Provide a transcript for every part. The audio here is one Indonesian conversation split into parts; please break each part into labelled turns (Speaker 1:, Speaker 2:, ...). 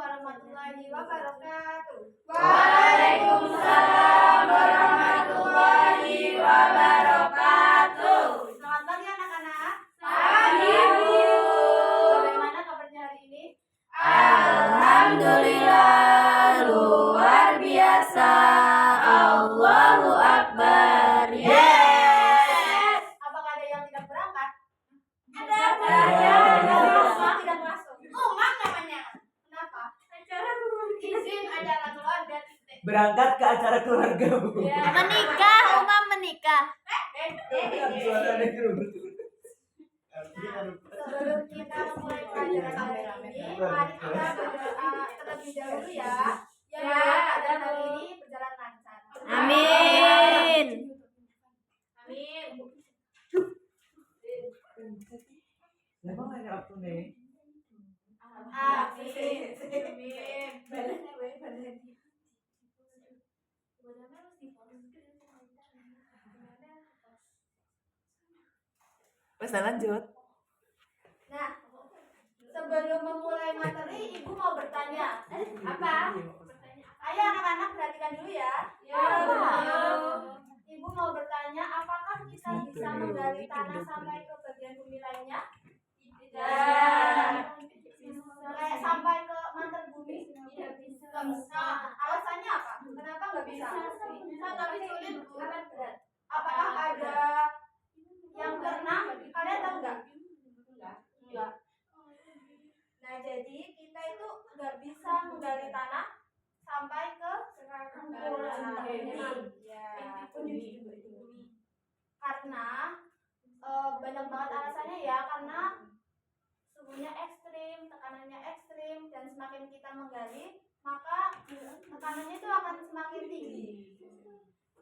Speaker 1: warahmatullahi wabarakatuh.
Speaker 2: Waalaikumsalam warahmatullahi wabarakatuh.
Speaker 1: Selamat pagi anak-anak.
Speaker 2: Pagi, Bu.
Speaker 1: Bagaimana kabarnya hari ini?
Speaker 2: Alhamdulillah, luar biasa. Allahu Akbar. Yes.
Speaker 1: Apakah ada yang tidak berangkat?
Speaker 2: Ada.
Speaker 1: Semua tidak masuk. Umam namanya. Kenapa? Izin acara keluarga.
Speaker 3: Berangkat ke acara keluarga, Bu.
Speaker 2: Menikah, Umam menikah.
Speaker 3: Suasana kerumunan.
Speaker 1: Sebelum kita memulai pelajaran hari ini, mari kita berdoa terlebih dahulu ya. Ya, agar hari ini berjalan lancar.
Speaker 2: Amin.
Speaker 1: Amin.
Speaker 3: Siapa nggak ada waktu nih? Bisa lanjut.
Speaker 1: Nah, sebelum memulai materi, Ibu mau bertanya. Apa? Ayo anak-anak perhatikan dulu ya. Ibu mau bertanya, apakah kita bisa menggali tanah sampai ke bagian bumi lainnya? Kayak sampai ke mantel bumi? Tidak bisa. Alasannya apa? Kenapa nggak bisa? Tapi sulit, akan berat. Apakah ada yang pernah? Kalian tahu nggak? Enggak. Nah, jadi kita itu nggak bisa menggali tanah sampai ke bumi. Karena banyak banget alasannya ya, karena suhunya ekstrim, tekanannya ekstrim, dan semakin kita menggali, maka tekanannya itu akan semakin tinggi.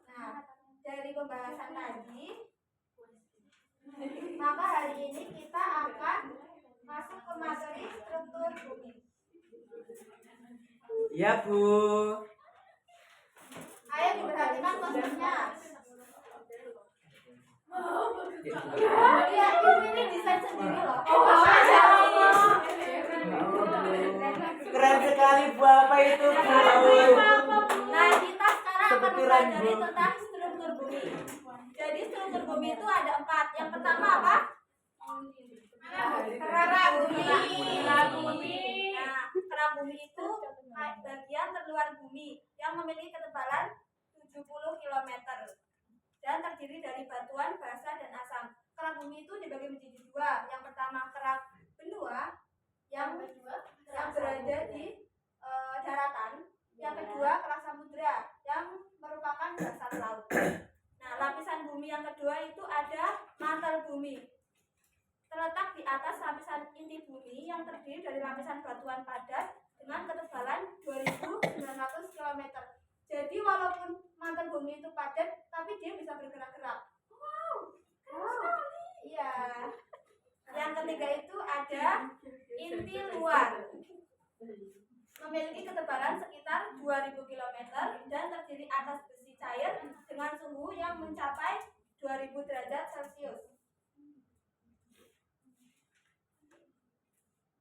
Speaker 1: Nah, dari pembahasan tadi, maka hari ini kita akan masuk ke materi struktur bumi.
Speaker 3: Iya, Bu.
Speaker 1: Ayo diperhatikan konsepnya. Ya, ini desain sendiri loh.
Speaker 3: Keren sekali, Bu. Apa itu, Bu?
Speaker 1: Nah, kita sekarang akan
Speaker 3: Seperti
Speaker 1: mempelajari
Speaker 3: rainbow.
Speaker 1: tentang struktur bumi. Jadi struktur bumi itu ada 4. Yang pertama apa? Kerak bumi. Nah, kerak bumi itu bagian terluar bumi yang memiliki ketebalan 70 km dan terdiri dari batuan, basa, dan asam. Kerak bumi itu dibagi menjadi 2. Yang pertama kerak benua yang berada di daratan. Yang kedua kerak samudra yang merupakan dasar laut. Nah, lapisan bumi yang kedua itu ada mantel bumi. Terletak di atas lapisan inti bumi yang terdiri dari lapisan batuan padat dengan ketebalan 2.900 km. Jadi walaupun mantel bumi itu padat, tapi dia bisa bergerak-gerak. Wow, iya. Yang ketiga itu ada inti luar, memiliki ketebalan sekitar 2.000 km dan terdiri atas besi cair dengan suhu yang mencapai 2.000 derajat Celcius.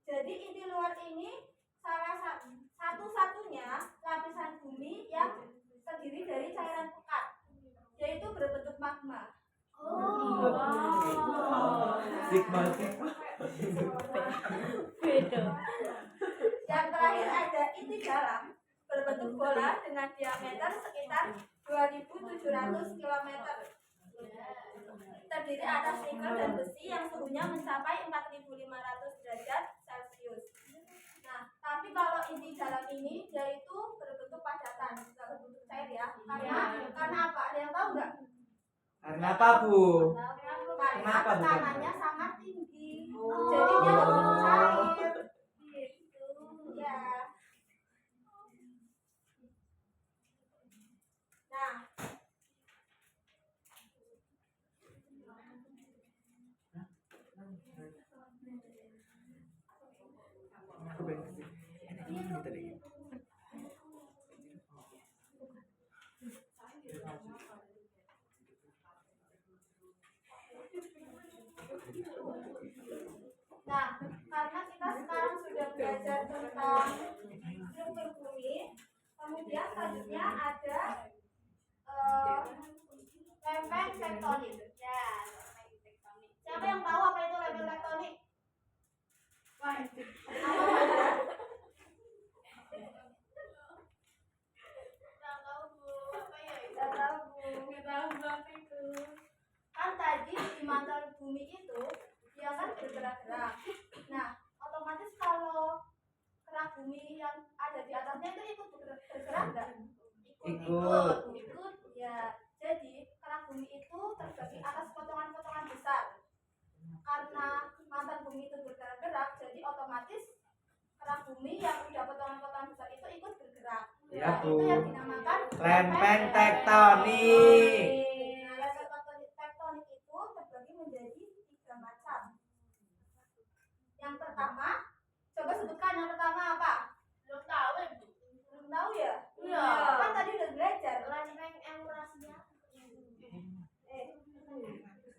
Speaker 1: Jadi inti luar ini salah satu-satunya lapisan bumi yang terdiri dari cairan pekat, yaitu berbentuk magma.
Speaker 3: Sigma.
Speaker 1: Yang terakhir ada inti dalam berbentuk bola dengan diameter sekitar 2.700 km. Terdiri atas nikel dan besi yang suhunya mencapai 4.500 derajat Celcius. Nah, tapi kalau inti dalam ini yaitu berbentuk padatan, tidak berbentuk cair ya. Karena apa? Ada yang tahu nggak?
Speaker 3: Karena apa, Bu?
Speaker 1: Karena
Speaker 3: Kenapa, Bu?
Speaker 1: tekanannya sangat tinggi. Jadi dia berbentuk cair. Gitu. Ya. Nah, Nah, struktur bumi. Kemudian selanjutnya ada lempeng tektonik. Ya, lempeng tektonik. Siapa yang tahu apa itu lempeng tektonik? Kan tadi di mantel bumi itu dia kan bergerak-gerak. Nah, otomatis kalau kerak bumi yang ada di atasnya itu ikut bergerak nggak? Ikut. Ya, jadi kerak bumi itu terbagi atas potongan-potongan besar. Karena mantel bumi itu bergerak-gerak, jadi otomatis kerak bumi yang udah potongan-potongan besar itu ikut bergerak.
Speaker 3: Ya,
Speaker 1: Nah, itu yang
Speaker 3: Bu.
Speaker 1: dinamakan
Speaker 3: Lempeng tektonik.
Speaker 1: Nah, lempeng tektonik itu terbagi menjadi 3 macam. Yang pertama, coba sebutkan yang pertama apa? Belum tahu ya, Bu. Belum tahu ya? Iya. Kan tadi udah belajar. Lempeng emulasinya.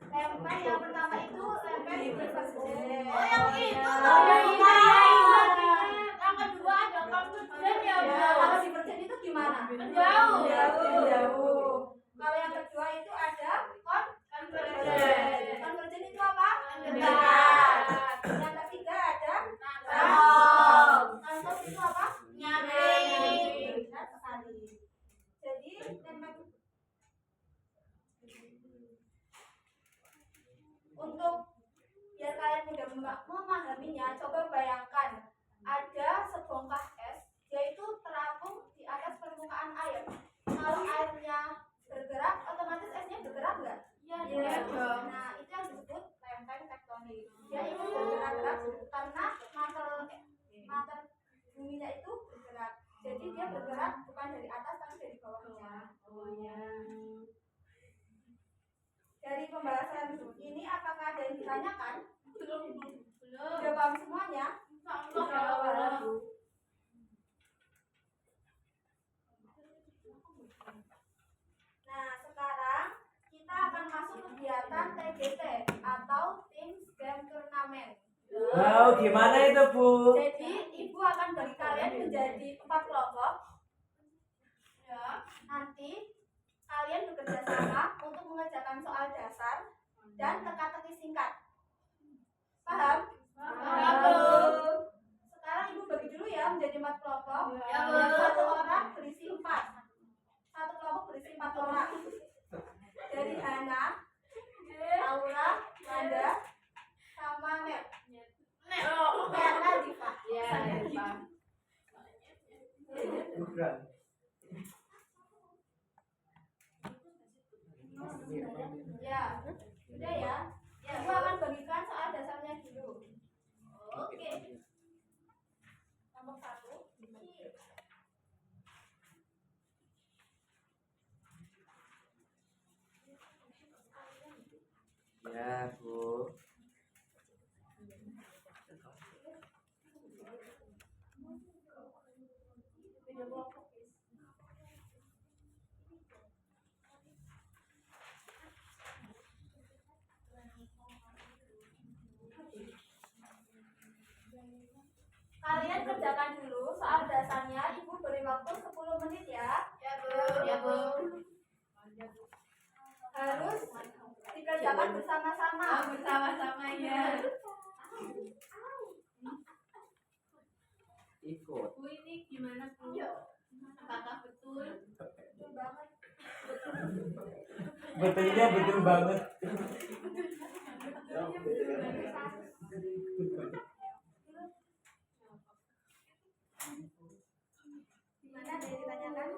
Speaker 1: Lempeng yang pertama itu lempeng divergen. Oh, yang itu. Yang kedua ada konvergen ya, Bu. Kalau divergen itu gimana? Jauh. Kalau yang kedua itu ada konvergen. Konvergen itu apa? Dekat. Yang ketiga ada rangkong. Rangkong itu apa? Nyaring. Benar sekali. Jadi untuk biar kalian mudah memahaminya, coba bayangkan ada sebongkah es, yaitu terapung di atas permukaan air. Kalau airnya bergerak, otomatis esnya bergerak nggak? Iya dong. Nah, itu yang disebut lempeng tektonik. Dia itu bergerak-gerak karena mantel buminya itu bergerak. Jadi dia bergerak bukan dari atas tapi dari bawahnya. Dari pembahasan ini apakah ada yang ditanyakan? Belum. Sudah paham semuanya? Belum. Nah, sekarang kita akan masuk kegiatan TGT atau Teams Game Turnamen.
Speaker 3: Wow, gimana itu, Bu?
Speaker 1: Jadi, Ibu akan bagi kalian menjadi 4 kelompok. Ya, nanti kalian bekerja sama untuk mengerjakan soal dasar dan teka-teki singkat. Paham? Paham. Sekarang Ibu bagi dulu ya menjadi 4 kelompok. Ya, satu orang berisi 4. Satu kelompok berisi 4 orang. Jadi Hana, Aura, Manda, sama Mel. Karena Diva.
Speaker 3: Bukan.
Speaker 1: Ya, sudah ya. Ya, Ibu akan bagikan soal dasarnya dulu. Oke. Nomor 1.
Speaker 3: Ya, Bu.
Speaker 1: Kalian kerjakan dulu soal dasarnya. Ibu beri waktu 10 menit ya. Ya, Bu. Ya, Bu. Harus dikerjakan bersama-sama. Bersama-sama ya.
Speaker 3: Ikut.
Speaker 2: Bu, ini gimana, Bu? Apakah betul?
Speaker 1: Betul banget.
Speaker 3: Betulnya betul banget.
Speaker 1: Gimana, ada yang ditanyakan?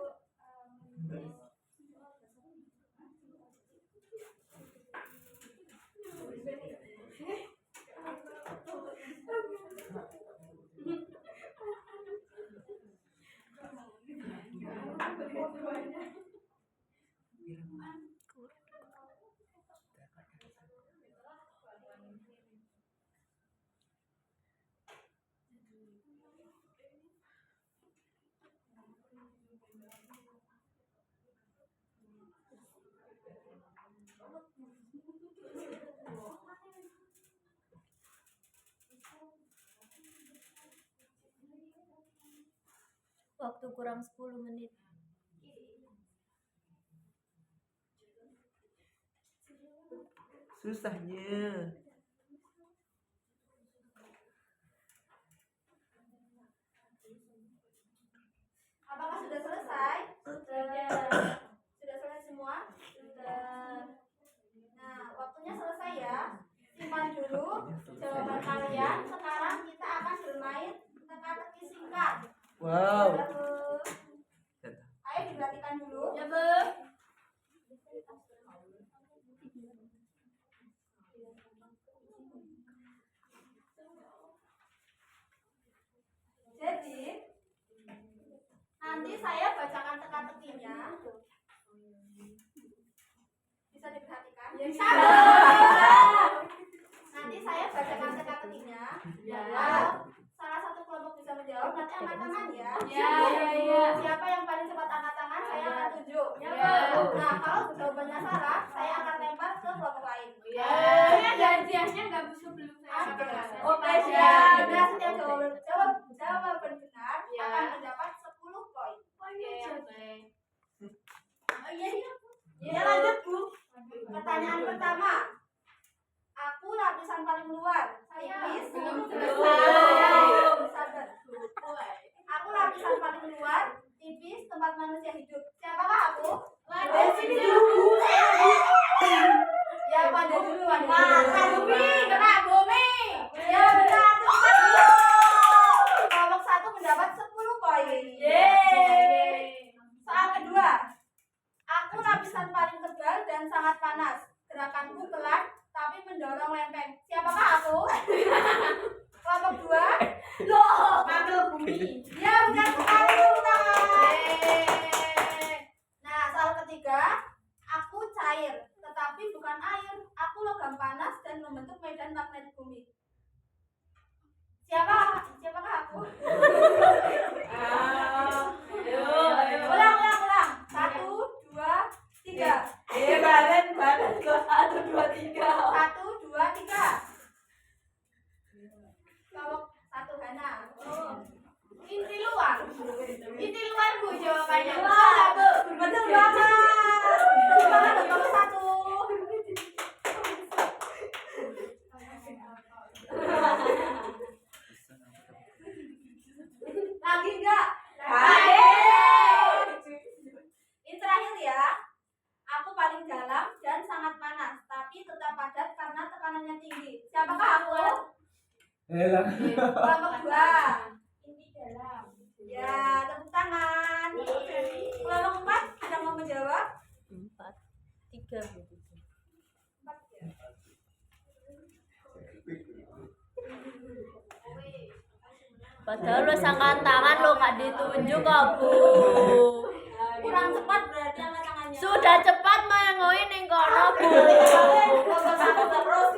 Speaker 2: Waktu kurang 10 menit.
Speaker 3: Susahnya.
Speaker 1: Apakah sudah selesai? Sudah selesai semua? Sudah. Nah, waktunya selesai ya. Simpan dulu jawaban kalian. Sekarang kita akan bermain teka-teki singkat.
Speaker 3: Wow.
Speaker 1: Ayo diperhatikan dulu.
Speaker 2: Ya, Bu.
Speaker 1: Jadi, nanti saya bacakan teka-tekinya. Bisa diperhatikan?
Speaker 2: Bisa.
Speaker 1: Nanti saya bacakan teka-tekinya.
Speaker 2: Ya.
Speaker 1: Kalau salah satu kelompok bisa menjawab, nanti angkat tangan ya.
Speaker 2: Ya.
Speaker 1: Siapa yang paling cepat angkat tangan, saya akan tunjuk.
Speaker 2: Ya.
Speaker 1: Nah, kalau jawabannya salah, saya akan lempar ke kelompok lain.
Speaker 2: Ya. Ini ada hadiahnya nggak Bu sebelum saya bacakan?
Speaker 1: Oke, siap. Nah, setiap jawaban benar
Speaker 2: Ya.
Speaker 1: akan mendapat 10 poin.
Speaker 2: Oke.
Speaker 1: Oh iya. Ya, lanjut, Bu. Pertanyaan pertama. Aku lapisan paling luar. Tipis.
Speaker 2: Belum
Speaker 1: Belum. Sabar. Aku lapisan paling luar, tipis, tempat manusia hidup. Siapakah aku?
Speaker 2: Sini dulu.
Speaker 1: Ya, pada dulu.
Speaker 2: Kak Bumi, Kak Bumi.
Speaker 1: Ya, benar. Kelompok 1 mendapat 10 poin.
Speaker 2: Yeay.
Speaker 1: Soal kedua. Aku lapisan paling tebal dan sangat panas. Gerakanku pelan, tapi mendorong lempeng. Siapakah aku? Kelompok 2.
Speaker 2: Loh, Kak Bumi.
Speaker 1: Ya, benar sekali. Tepuk tangan. Nah, soal ketiga. Aku cair, tetapi bukan air. Aku logam panas dan membentuk medan magnet bumi. Siapakah aku? Ulang. 1, 2, 3.
Speaker 3: Badan kok 1, 2, 3.
Speaker 1: 1, 2, 3. Kelompok 1 Hana.
Speaker 2: Inti luar Bu jawabannya.
Speaker 1: Wah, betul banget. Betul banget untuk kelompok 1. Lagi enggak? Ini terakhir ya. Aku paling dalam dan sangat panas, tapi tetap padat karena tekanannya tinggi. Siapakah aku? Kelompok 2.
Speaker 2: Inti dalam.
Speaker 1: Ya, tepuk tangan. Kelompok 4 ada mau menjawab?
Speaker 2: 4, 3.
Speaker 1: 4 ya.
Speaker 2: Padahal lo angkat tangan lo gak ditunjuk kok Bu.
Speaker 1: Kurang cepat berarti angkat tangannya.
Speaker 2: Sudah cepat mengoin ning kono Bu.
Speaker 1: Kelompok 1 terus.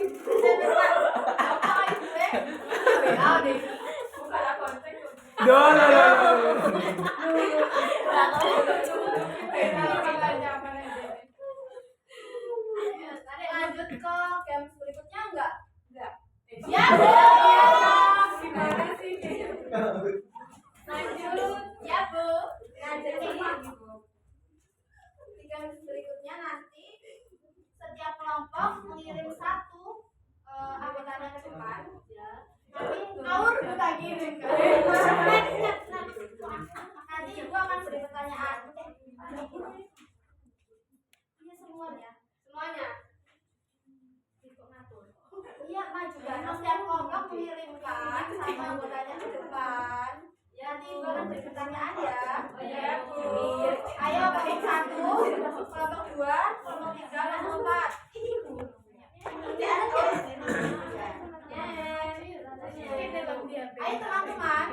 Speaker 1: Nanti lanjut ke games berikutnya enggak? Ya, gimana sih? Lanjut. Ya, Bu. Nah, jadi di games berikutnya nanti setiap kelompok mengirim satu anggotanya ke depan. Nanti Aur kita kirim. Nanti Ibu akan beri pertanyaan. Ini semuanya. Iya, maju kan. Setiap kelompok mengirimkan satu anggotanya ke depan. Nanti Ibu akan beri pertanyaan ya. Ayo kelompok 1, kelompok 2, kelompok 3, kelompok 4. Ini Bu. Ayo teman-teman.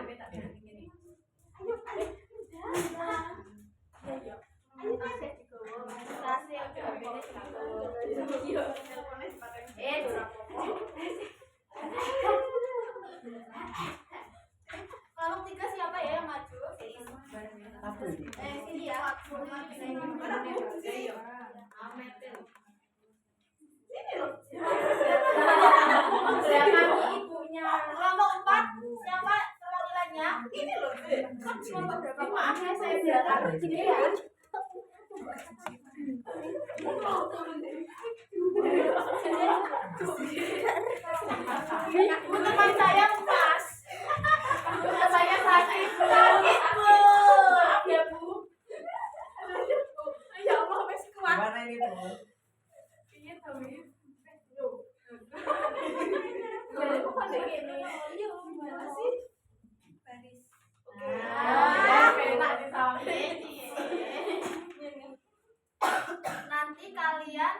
Speaker 1: Kelompok 3 siapa ya yang maju? Sini ya. Sini loh. Kami ibunya. Kelompok 4 siapa perwakilannya? Ini loh. kelompok berapa?
Speaker 2: Maaf ya, saya biarkan begini ya. Bu, teman saya pas. Teman saya sakit. Sakit, Bu. Maaf ya, Bu.
Speaker 1: Ya Allah, masih kuat.
Speaker 3: Gimana ini Bu?
Speaker 2: Iya, tahu ya. Jadi kok ada gini?
Speaker 1: Iya, gimana sih? Baris.
Speaker 2: Enak disampaikan.
Speaker 1: Nanti kalian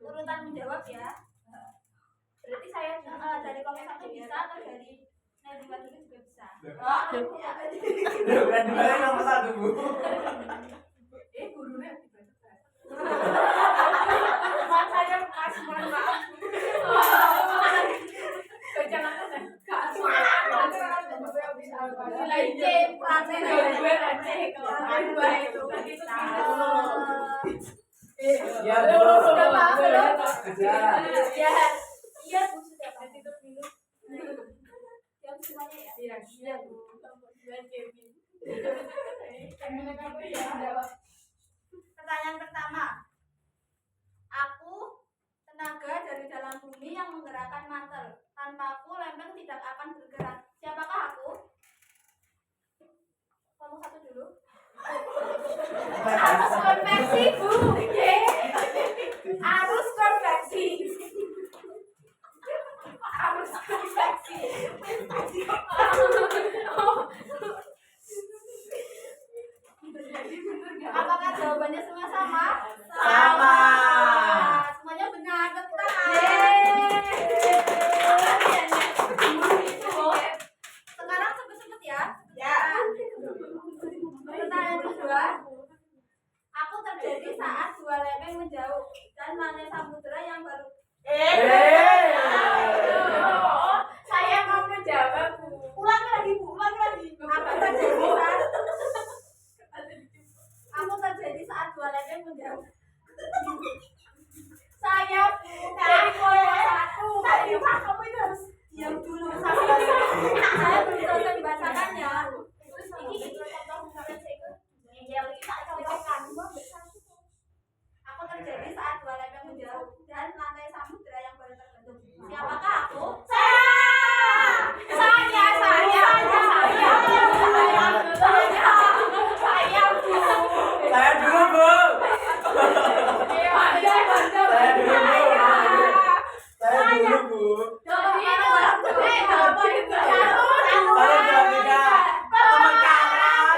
Speaker 1: urutan menjawab ya. Berarti saya dari komen 1 bisa atau dari Nadima dulu juga bisa.
Speaker 3: Berarti mana nomor 1 Bu?
Speaker 2: Gurunya teman saya pas, mohon maaf. Jangan nilai C,
Speaker 3: Ya Bu.
Speaker 2: Sudah maaf belum?
Speaker 3: Sudah.
Speaker 1: Ya, iya Bu sudah Pak. Jawab semuanya ya.
Speaker 2: Iya, Bu.
Speaker 1: Pertanyaan pertama. Aku tenaga dari dalam bumi yang menggerakkan mantel. Tanpa aku lempeng tidak akan bergerak. Siapakah aku? Kamu satu dulu.
Speaker 2: Arus konveksi, Bu. Arus konveksi. Arus konveksi.
Speaker 1: Apakah jawabannya semua sama?
Speaker 3: Sama.
Speaker 1: Semuanya benar, tepuk tangan. Sekarang sebut-sebut ya.
Speaker 3: Ya.
Speaker 1: Pertanyaan kedua. Aku terjadi saat dua lempeng menjauh dan mana samudera yang baru.
Speaker 2: Saya mau menjawab, Bu.
Speaker 1: Ulangi lagi Bu, ulangi lagi. Aku terjadi saat dua lempeng menjauh.
Speaker 2: Saya, Bu. Dari kelompok 1.
Speaker 1: Tadi Pak, kamu itu harus diam dulu. Saya belum selesai dibacakannya. Ini contoh misalnya saya ikut. Ya, kita contohkan. Aku terjadi saat dua lempeng menjauh dan lantai samudera yang baru terbentuk. Siapakah aku?
Speaker 2: Saya, Bu.
Speaker 3: Saya dulu Bu. Saya dulu Bu. Saya dulu Bu. Saya juga. Teman kawan.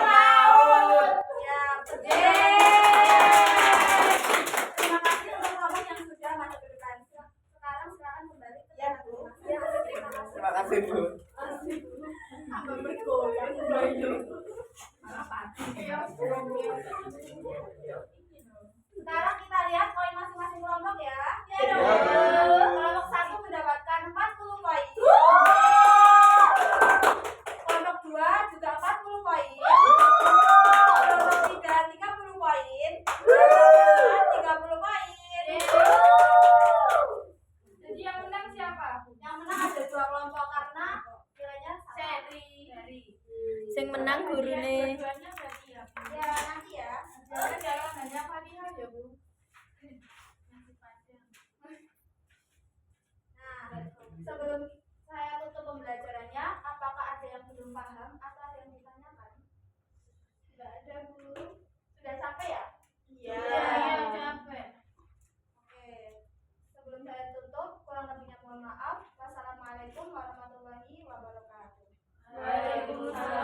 Speaker 3: Laut.
Speaker 1: Ya, betul. Terima kasih teman-teman yang sudah masuk ke depan. Sekarang silakan kembali ke
Speaker 3: Ya, Bu.
Speaker 1: Terima kasih.
Speaker 3: Terima kasih Bu.
Speaker 1: Sekarang kita lihat poin masing-masing kelompok ya.
Speaker 3: Ya.
Speaker 1: Kelompok 1 mendapatkan 40 poin. Kelompok 2 juga 40 poin. Kelompok 3 30 poin. Kelompok 30 poin.
Speaker 2: Jadi yang menang siapa?
Speaker 1: Yang menang ada 2 kelompok karena nilainya sama.
Speaker 2: Seri.
Speaker 4: Sing menang gurune.
Speaker 2: Dua-duanya berarti ya.
Speaker 1: Ya, nanti ya.
Speaker 2: Jangan hanya Fatihah ya, Bu.
Speaker 1: Nah, sebelum saya tutup pembelajarannya, apakah ada yang belum paham atau ada yang ditanyakan? Tidak ada, Bu. Sudah capek ya?
Speaker 2: Iya, capek.
Speaker 1: Oke. Sebelum saya tutup, kurang lebihnya mohon maaf. Wassalamualaikum warahmatullahi wabarakatuh.
Speaker 2: Waalaikumsalam.